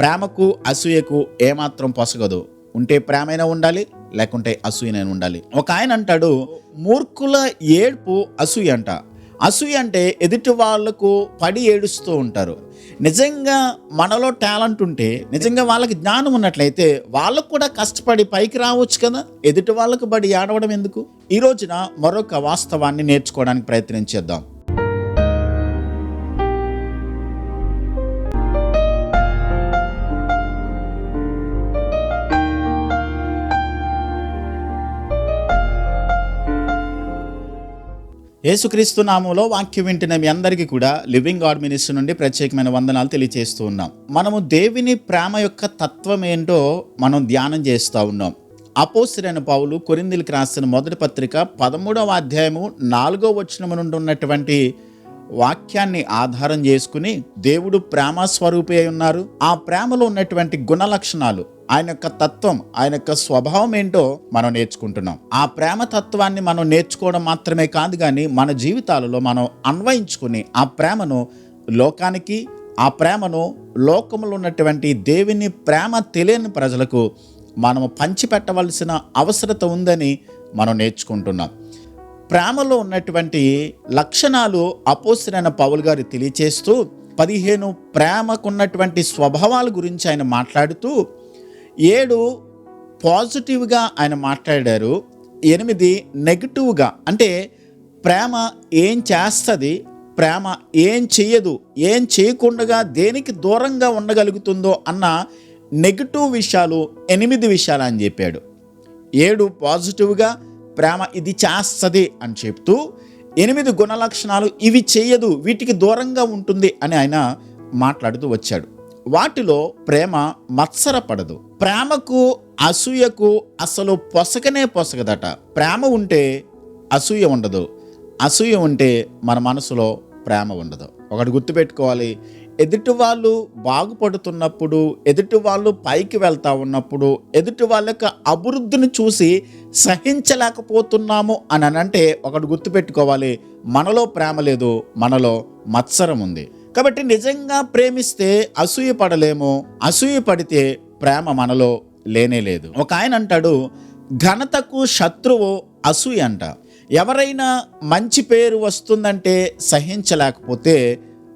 ప్రేమకు అసూయకు ఏమాత్రం పొసగదు. ఉంటే ప్రేమైనా ఉండాలి, లేకుంటే అసూయనైనా ఉండాలి. ఒక ఆయన అంటాడు, మూర్ఖుల ఏడ్పు అసూయ అంట. అసూయ అంటే ఎదుటి వాళ్లకు పడి ఏడుస్తూ ఉంటారు. నిజంగా మనలో టాలెంట్ ఉంటే, నిజంగా వాళ్ళకి జ్ఞానం ఉన్నట్లయితే వాళ్ళకు కూడా కష్టపడి పైకి రావచ్చు కదా. ఎదుటి వాళ్ళకు పడి ఏడవడం ఎందుకు? ఈ రోజున మరొక వాస్తవాన్ని నేర్చుకోవడానికి ప్రయత్నించేద్దాం. యేసుక్రీస్తు నామంలో వాక్యం వింటున్న మీ అందరికీ కూడా లివింగ్ గాడ్ మినిస్ట్రీ నుండి ప్రత్యేకమైన వందనాలు తెలియజేస్తూ ఉన్నాం. మనము దేవుని ప్రేమ యొక్క తత్వం ఏంటో మనం ధ్యానం చేస్తూ ఉన్నాం. అపోస్తలుడైన పౌలు కొరింథీయులకు రాసిన మొదటి పత్రిక 13వ అధ్యాయము 4వ వచనం నుండి ఉన్నటువంటి వాక్యాన్ని ఆధారం చేసుకుని దేవుడు ప్రేమ స్వరూపి అయి ఉన్నారు. ఆ ప్రేమలో ఉన్నటువంటి గుణ లక్షణాలు, ఆయన యొక్క తత్వం, ఆయన యొక్క స్వభావం ఏంటో మనం నేర్చుకుంటున్నాం. ఆ ప్రేమ తత్వాన్ని మనం నేర్చుకోవడం మాత్రమే కాదు, కానీ మన జీవితాలలో మనం అన్వయించుకుని ఆ ప్రేమను లోకానికి, ఆ ప్రేమను లోకంలో ఉన్నటువంటి దేవుని ప్రేమ తెలియని ప్రజలకు మనము పంచిపెట్టవలసిన అవసరత ఉందని మనం నేర్చుకుంటున్నాం. ప్రేమలో ఉన్నటువంటి లక్షణాలు అపోస్తలుడైన పౌలు గారు తెలియచేస్తూ 15 ప్రేమకున్నటువంటి స్వభావాల గురించి ఆయన మాట్లాడుతూ 7 పాజిటివ్గా ఆయన మాట్లాడారు, 8 నెగిటివ్గా. అంటే ప్రేమ ఏం చేస్తుంది, ప్రేమ ఏం చేయదు, ఏం చేయకుండా దేనికి దూరంగా ఉండగలుగుతుందో అన్న నెగిటివ్ విషయాలు 8 విషయాలు అని చెప్పాడు. 7 పాజిటివ్గా ప్రేమ ఇది చేస్తుంది అని చెప్తూ 8 గుణ లక్షణాలు ఇవి చేయదు, వీటికి దూరంగా ఉంటుంది అని ఆయన మాట్లాడుతూ వచ్చాడు. వాటిలో ప్రేమ మత్సరపడదు. ప్రేమకు అసూయకు అసలు పొసగదట. ప్రేమ ఉంటే అసూయ ఉండదు, అసూయ ఉంటే మన మనసులో ప్రేమ ఉండదు. ఒకటి గుర్తుపెట్టుకోవాలి, ఎదుటి వాళ్ళు బాగుపడుతున్నప్పుడు, ఎదుటి వాళ్ళు పైకి వెళ్తా ఉన్నప్పుడు, ఎదుటి వాళ్ళ యొక్క అభివృద్ధిని చూసి సహించలేకపోతున్నాము అని అంటే ఒకటి గుర్తుపెట్టుకోవాలి, మనలో ప్రేమ లేదు, మనలో మత్సరం ఉంది. కాబట్టి నిజంగా ప్రేమిస్తే అసూయ పడలేము, అసూయ పడితే ప్రేమ మనలో లేనే లేదు. ఒక ఆయన అంటాడు, ఘనతకు శత్రువు అసూయ అంట. ఎవరైనా మంచి పేరు వస్తుందంటే సహించలేకపోతే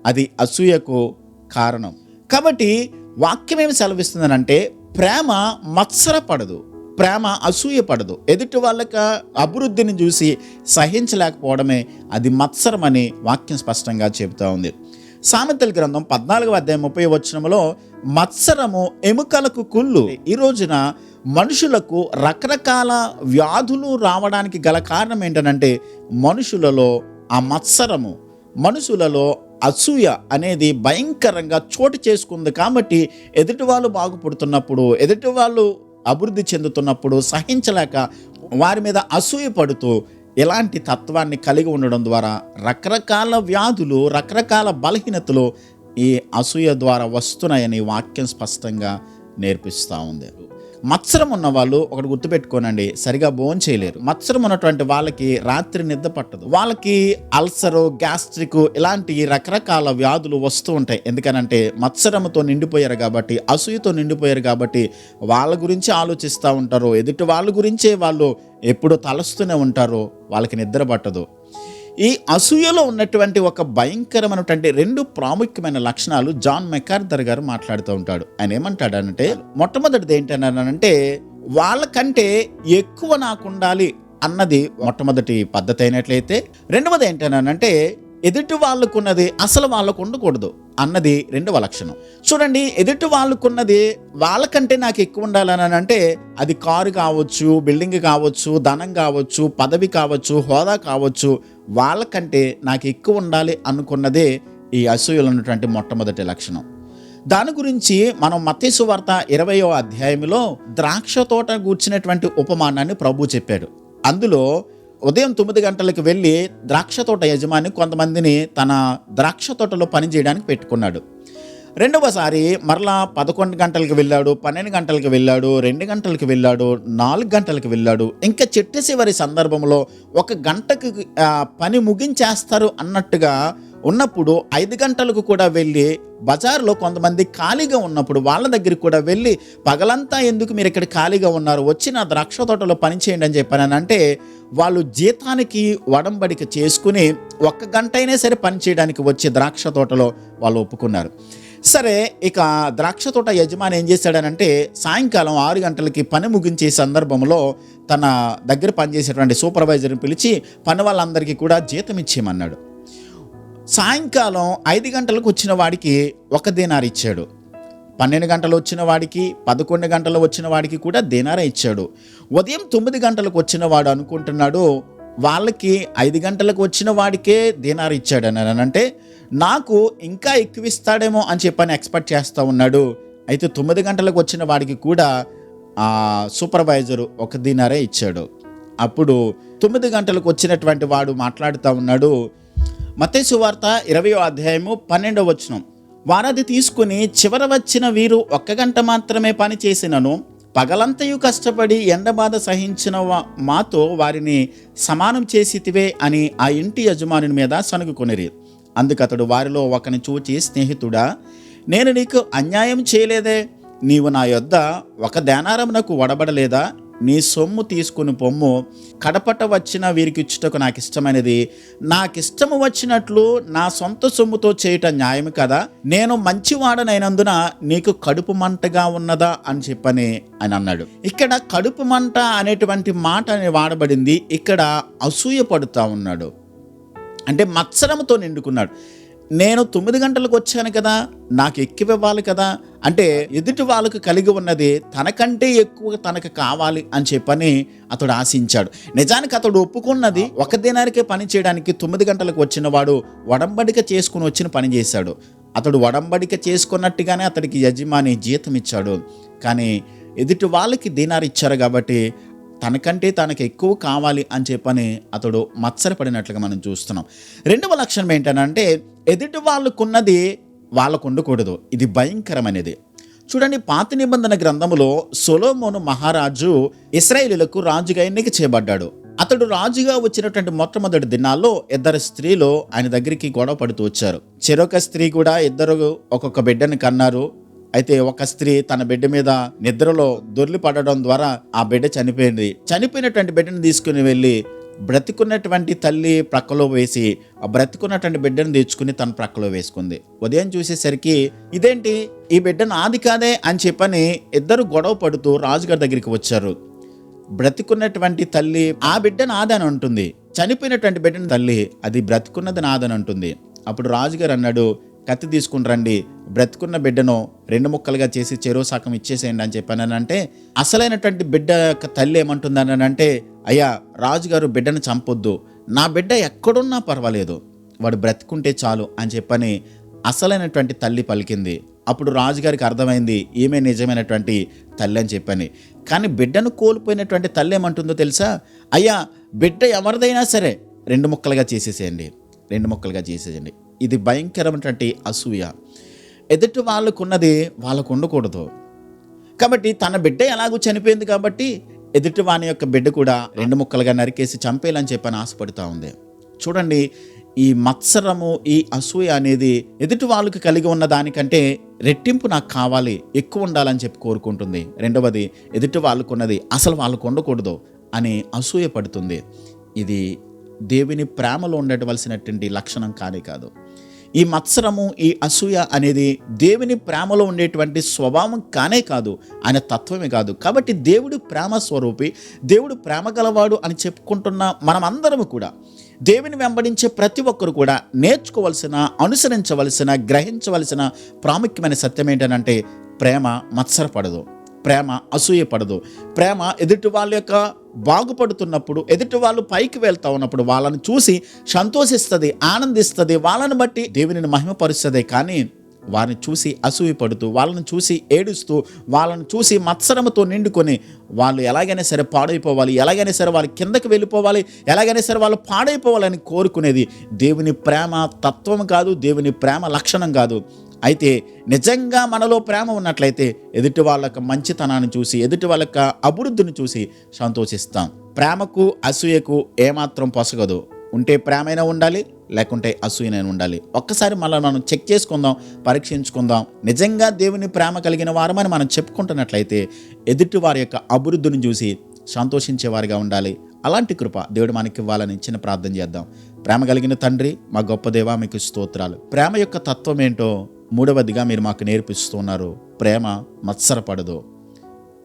అది అసూయకు కారణం. కాబట్టి వాక్యం ఏమి సెలవిస్తుందనంటే ప్రేమ మత్సరపడదు, ప్రేమ అసూయ పడదు. ఎదుటి వాళ్ళకి అభివృద్ధిని చూసి సహించలేకపోవడమే అది మత్సరమని వాక్యం స్పష్టంగా చెబుతూ ఉంది. సామెతల గ్రంథం 14వ అధ్యాయం 30వ వచనంలో మత్సరము ఎముకలకు కుళ్ళు. ఈ రోజున మనుషులకు రకరకాల వ్యాధులు రావడానికి గల కారణం ఏంటనంటే మనుషులలో ఆ మత్సరము, మనుషులలో అసూయ అనేది భయంకరంగా చోటు చేసుకుంది. కాబట్టి ఎదుటి వాళ్ళు బాగుపడుతున్నప్పుడు, ఎదుటి వాళ్ళు అభివృద్ధి చెందుతున్నప్పుడు సహించలేక వారి మీద అసూయ పడుతూ ఇలాంటి తత్వాన్ని కలిగి ఉండడం ద్వారా రకరకాల వ్యాధులు, రకరకాల బలహీనతలు ఈ అసూయ ద్వారా వస్తున్నాయని వాక్యం స్పష్టంగా నేర్పిస్తూ ఉంది. మత్సరం ఉన్న వాళ్ళు ఒకటి గుర్తుపెట్టుకోనండి, సరిగా భోజనం చేయలేరు. మత్సరం ఉన్నటువంటి వాళ్ళకి రాత్రి నిద్ర పట్టదు, వాళ్ళకి అల్సరు, గ్యాస్ట్రిక్ ఇలాంటి రకరకాల వ్యాధులు వస్తూ ఉంటాయి. ఎందుకనంటే మత్సరంతో నిండిపోయారు కాబట్టి, అసూయతో నిండిపోయారు కాబట్టి వాళ్ళ గురించి ఆలోచిస్తూ ఉంటారు, ఎదుటి వాళ్ళ గురించే వాళ్ళు ఎప్పుడూ తలస్తూనే ఉంటారు, వాళ్ళకి నిద్ర పట్టదు. ఈ అసూయలో ఉన్నటువంటి ఒక భయంకరమైనటువంటి 2 ప్రాముఖ్యమైన లక్షణాలు జాన్ మెకార్థర్ గారు మాట్లాడుతూ ఉంటాడు. ఆయన ఏమంటాడంటే, మొట్టమొదటిది ఏంటంటే వాళ్ళకంటే ఎక్కువ నాకు ఉండాలి అన్నది మొట్టమొదటి పద్ధతి అయినట్లయితే, రెండవది ఏంటంటే ఎదుటి వాళ్ళకున్నది అసలు వాళ్ళకు ఉండకూడదు అన్నది 2వ లక్షణం. చూడండి, ఎదుటి వాళ్ళకున్నది వాళ్ళకంటే నాకు ఎక్కువ ఉండాలని అంటే అది కారు కావచ్చు, బిల్డింగ్ కావచ్చు, ధనం కావచ్చు, పదవి కావచ్చు, హోదా కావచ్చు, వాళ్ళకంటే నాకు ఎక్కువ ఉండాలి అనుకున్నదే ఈ అసూయలో ఉన్నటువంటి మొట్టమొదటి లక్షణం. దాని గురించి మనం మత్తయి సువార్త 20వ అధ్యాయంలో ద్రాక్ష తోట గూర్చినటువంటి ఉపమానాన్ని ప్రభు చెప్పాడు. అందులో ఉదయం 9 గంటలకు వెళ్ళి ద్రాక్ష తోట యజమాని కొంతమందిని తన ద్రాక్ష తోటలో పని చేయడానికి పెట్టుకున్నాడు. రెండవసారి మరలా 11 గంటలకు వెళ్ళాడు, 12 గంటలకు వెళ్ళాడు, 2 గంటలకు వెళ్ళాడు, 4 గంటలకు వెళ్ళాడు. ఇంకా చిట్ట చివరి సందర్భంలో 1 గంటకు పని ముగించేస్తారు అన్నట్టుగా ఉన్నప్పుడు 5 గంటలకు కూడా వెళ్ళి బజార్లో కొంతమంది ఖాళీగా ఉన్నప్పుడు వాళ్ళ దగ్గరికి కూడా వెళ్ళి, పగలంతా ఎందుకు మీరు ఇక్కడ ఖాళీగా ఉన్నారు, వచ్చి నా ద్రాక్ష తోటలో పని చేయండి అని చెప్పానంటే వాళ్ళు జీతానికి వడంబడిక చేసుకుని 1 గంట అయినా సరే పని చేయడానికి వచ్చి ద్రాక్ష తోటలో వాళ్ళు ఒప్పుకున్నారు. సరే, ఇక ద్రాక్ష తోట యజమాని ఏం చేశాడనంటే సాయంకాలం 6 గంటలకి పని ముగించే సందర్భంలో తన దగ్గర పనిచేసేటువంటి సూపర్వైజర్ని పిలిచి పని వాళ్ళందరికీ కూడా జీతం ఇచ్చేయమన్నాడు. సాయంకాలం 5 గంటలకు వచ్చిన వాడికి 1 దీనార్ ఇచ్చాడు. 12 గంటలు వచ్చిన వాడికి, 11 గంటలు వచ్చిన వాడికి కూడా దీనారే ఇచ్చాడు. ఉదయం 9 గంటలకు వచ్చిన వాడు అనుకుంటున్నాడు వాళ్ళకి 5 గంటలకు వచ్చిన వాడికే దీనార్ ఇచ్చాడు అని అంటే నాకు ఇంకా ఎక్కువ ఇస్తాడేమో అని చెప్పని ఎక్స్పెక్ట్ చేస్తూ ఉన్నాడు. అయితే 9 గంటలకు వచ్చిన వాడికి కూడా సూపర్వైజరు 1 దీనారే ఇచ్చాడు. అప్పుడు 9 గంటలకు వచ్చినటువంటి వాడు మాట్లాడుతూ ఉన్నాడు. మత్తయి సువార్త 20వ అధ్యాయము 12వ వచనం, వారది తీసుకుని చివర వచ్చిన వీరు 1 గంట మాత్రమే పని చేసినను పగలంతయు కష్టపడి ఎండబాధ సహించిన మాతో వారిని సమానం చేసితివే అని ఆ ఇంటి యజమానుని మీద సనుగుకొనిరి. అందుకతడు వారిలో ఒకని చూచి, స్నేహితుడా, నేను నీకు అన్యాయం చేయలేదే, నీవు నా యొద్ద 1 దేనారమునకు వడబడలేదా? నీ సొమ్ము తీసుకుని పొమ్ము, కడపట వచ్చిన వీరికి ఇచ్చుటకు నాకు ఇష్టమైనది, నాకిష్టము వచ్చినట్లు నా సొంత సొమ్ముతో చేయటం న్యాయం కదా? నేను మంచివాడనైనందున నీకు కడుపు మంటగా ఉన్నదా అని చెప్పని అని అన్నాడు. ఇక్కడ కడుపు మంట అనేటువంటి మాట వాడబడింది. ఇక్కడ అసూయ పడుతూ ఉన్నాడు, అంటే మత్సరంతో నిండుకున్నాడు. నేను 9 గంటలకు వచ్చాను కదా, నాకు ఎక్కువ ఇవ్వాలి కదా, అంటే ఎదుటి వాళ్ళకు కలిగి ఉన్నది తనకంటే ఎక్కువ తనకు కావాలి అని చెప్పని అతడు ఆశించాడు. నిజానికి అతడు ఒప్పుకున్నది 1 దినారికే పని చేయడానికి 9 గంటలకు వచ్చిన వాడు వడంబడిక చేసుకుని వచ్చిన పని చేశాడు. అతడు వడంబడిక చేసుకున్నట్టుగానే అతడికి యజమాని జీతం ఇచ్చాడు. కానీ ఎదుటి వాళ్ళకి దీనారు ఇచ్చారు కాబట్టి తనకంటే తనకు ఎక్కువ కావాలి అని చెప్పని అతడు మత్సరపడినట్లుగా మనం చూస్తున్నాం. 2వ లక్షణం ఏంటనంటే ఎదుటి వాళ్ళకున్నది వాళ్ళకు ఉండకూడదు. ఇది భయంకరమైనది. చూడండి, పాత నిబంధన గ్రంథములో సొలొమోను మహారాజు ఇశ్రాయేలీయులకు రాజుగా ఎన్నిక చేయబడ్డాడు. అతడు రాజుగా వచ్చినటువంటి మొట్టమొదటి దినాల్లో 2 స్త్రీలు ఆయన దగ్గరికి గొడవ పడుతూ వచ్చారు. చెరొక స్త్రీ కూడా 2 ఒక్కొక్క బిడ్డని కన్నారు. అయితే ఒక స్త్రీ తన బిడ్డ మీద నిద్రలో దొర్లి పడడం ద్వారా ఆ బిడ్డ చనిపోయింది. చనిపోయినటువంటి బిడ్డను తీసుకుని వెళ్ళి బ్రతికున్నటువంటి తల్లి ప్రక్కలో వేసి ఆ బ్రతికున్నటువంటి బిడ్డను తెచ్చుకుని తన ప్రక్కలో వేసుకుంది. ఉదయం చూసేసరికి ఇదేంటి, ఈ బిడ్డ నాది కాదే అని చెప్పని 2 గొడవ పడుతూ రాజుగారి దగ్గరికి వచ్చారు. బ్రతికున్నటువంటి తల్లి ఆ బిడ్డ నాదని అంటుంది, చనిపోయినటువంటి బిడ్డను తల్లి అది బ్రతికున్నది నాదని అంటుంది. అప్పుడు రాజుగారు అన్నాడు, కత్తి తీసుకుని రండి, బ్రతుకున్న బిడ్డను 2 ముక్కలుగా చేసి చెరో సగం ఇచ్చేసేయండి అని చెప్పానంటే అసలైనటువంటి బిడ్డ యొక్క తల్లి ఏమంటుందని అంటే, అయ్యా రాజుగారు బిడ్డను చంపొద్దు, నా బిడ్డ ఎక్కడున్నా పర్వాలేదు, వాడు బ్రతుకుంటే చాలు అని చెప్పని అసలైనటువంటి తల్లి పలికింది. అప్పుడు రాజుగారికి అర్థమైంది ఈమె నిజమైనటువంటి తల్లి అని చెప్పని. కానీ బిడ్డను కోల్పోయినటువంటి తల్లి ఏమంటుందో తెలుసా? అయ్యా బిడ్డ ఎవరిదైనా సరే 2 ముక్కలుగా చేసేసేయండి, 2 ముక్కలుగా చేసేయండి. ఇది భయంకరమైనటువంటి అసూయ. ఎదుటి వాళ్ళకున్నది వాళ్ళకు ఉండకూడదు. కాబట్టి తన బిడ్డ ఎలాగూ చనిపోయింది కాబట్టి ఎదుటి వాని యొక్క బిడ్డ కూడా 2 ముక్కలుగా నరికేసి చంపేయాలని చెప్పని ఆశపడుతూ ఉంది. చూడండి, ఈ మత్సరము, ఈ అసూయ అనేది ఎదుటి వాళ్ళకి కలిగి ఉన్న దానికంటే రెట్టింపు నాకు కావాలి, ఎక్కువ ఉండాలని చెప్పి కోరుకుంటుంది. 2వది, ఎదుటి వాళ్ళకున్నది అసలు వాళ్ళకు ఉండకూడదు అని అసూయ పడుతుంది. ఇది దేవుని ప్రేమలో ఉండవలసినటువంటి లక్షణం కానే కాదు. ఈ మత్సరము, ఈ అసూయ అనేది దేవుని ప్రేమలో ఉండేటువంటి స్వభావం కానే కాదు, ఆయన తత్వమే కాదు. కాబట్టి దేవుడు ప్రేమ స్వరూపి, దేవుడు ప్రేమ గలవాడు అని చెప్పుకుంటున్న మనమందరము కూడా, దేవుని వెంబడించే ప్రతి ఒక్కరు కూడా నేర్చుకోవలసిన, అనుసరించవలసిన, గ్రహించవలసిన ప్రాముఖ్యమైన సత్యం ఏంటంటే ప్రేమ మత్సరపడదు, ప్రేమ అసూయపడదు. ప్రేమ ఎదుటి వాళ్ళ యొక్క బాగుపడుతున్నప్పుడు, ఎదుటి వాళ్ళు పైకి వెళ్తా ఉన్నప్పుడు వాళ్ళని చూసి సంతోషిస్తుంది, ఆనందిస్తుంది, వాళ్ళని బట్టి దేవునిని మహిమపరుస్తుంది. కానీ వారిని చూసి అసూయపడుతూ, వాళ్ళని చూసి ఏడుస్తూ, వాళ్ళని చూసి మత్సరముతో నిండుకొని వాళ్ళు ఎలాగైనా సరే పాడైపోవాలి, ఎలాగైనా సరే వాళ్ళు కిందకి వెళ్ళిపోవాలి, ఎలాగైనా సరే వాళ్ళు పాడైపోవాలని కోరుకునేది దేవుని ప్రేమ తత్వం కాదు, దేవుని ప్రేమ లక్షణం కాదు. అయితే నిజంగా మనలో ప్రేమ ఉన్నట్లయితే ఎదుటి వాళ్ళ మంచితనాన్ని చూసి, ఎదుటి వాళ్ళ అభివృద్ధిని చూసి సంతోషిస్తాం. ప్రేమకు అసూయకు ఏమాత్రం పొసగదు. ఉంటే ప్రేమైనా ఉండాలి, లేకుంటే అసూయనైనా ఉండాలి. ఒక్కసారి మనం చెక్ చేసుకుందాం, పరీక్షించుకుందాం. నిజంగా దేవుని ప్రేమ కలిగిన వారమని మనం చెప్పుకుంటున్నట్లయితే ఎదుటి వారి యొక్క అభివృద్ధిని చూసి సంతోషించేవారిగా ఉండాలి. అలాంటి కృప దేవుడు మనకి ఇవ్వాలని చిన్న ప్రార్థన చేద్దాం. ప్రేమ కలిగిన తండ్రి, మా గొప్ప దేవా, మీకు స్తోత్రాలు. ప్రేమ యొక్క తత్వం ఏంటో మూడవదిగా మీరు మాకు నేర్పిస్తున్నారు. ప్రేమ మత్సరపడదు.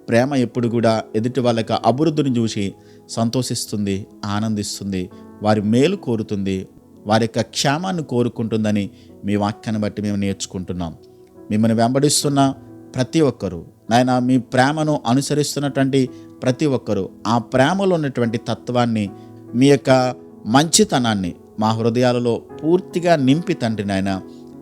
ప్రేమ ఎప్పుడు కూడా ఎదుటి వాళ్ళ యొక్క అభివృద్ధిని చూసి సంతోషిస్తుంది, ఆనందిస్తుంది, వారి మేలు కోరుతుంది, వారి యొక్క క్షేమాన్ని కోరుకుంటుందని మీ వాక్యాన్ని బట్టి మేము నేర్చుకుంటున్నాం. మిమ్మల్ని వెంబడిస్తున్న ప్రతి ఒక్కరూ నాయన, మీ ప్రేమను అనుసరిస్తున్నటువంటి ప్రతి ఒక్కరూ ఆ ప్రేమలో ఉన్నటువంటి తత్వాన్ని, మీ యొక్క మంచితనాన్ని మా హృదయాలలో పూర్తిగా నింపి తండ్రి నాయన,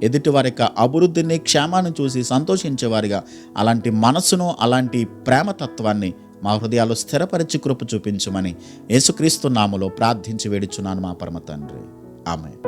ఎదుటి వారి యొక్క అభివృద్ధిని, క్షేమాన్ని చూసి సంతోషించేవారిగా అలాంటి మనసును, అలాంటి ప్రేమతత్వాన్ని మా హృదయాల్లో స్థిరపరిచి కృప చూపించమని యేసుక్రీస్తు నామములో ప్రార్థించి వేడుచున్నాను మా పరమ తండ్రి. ఆమేన్.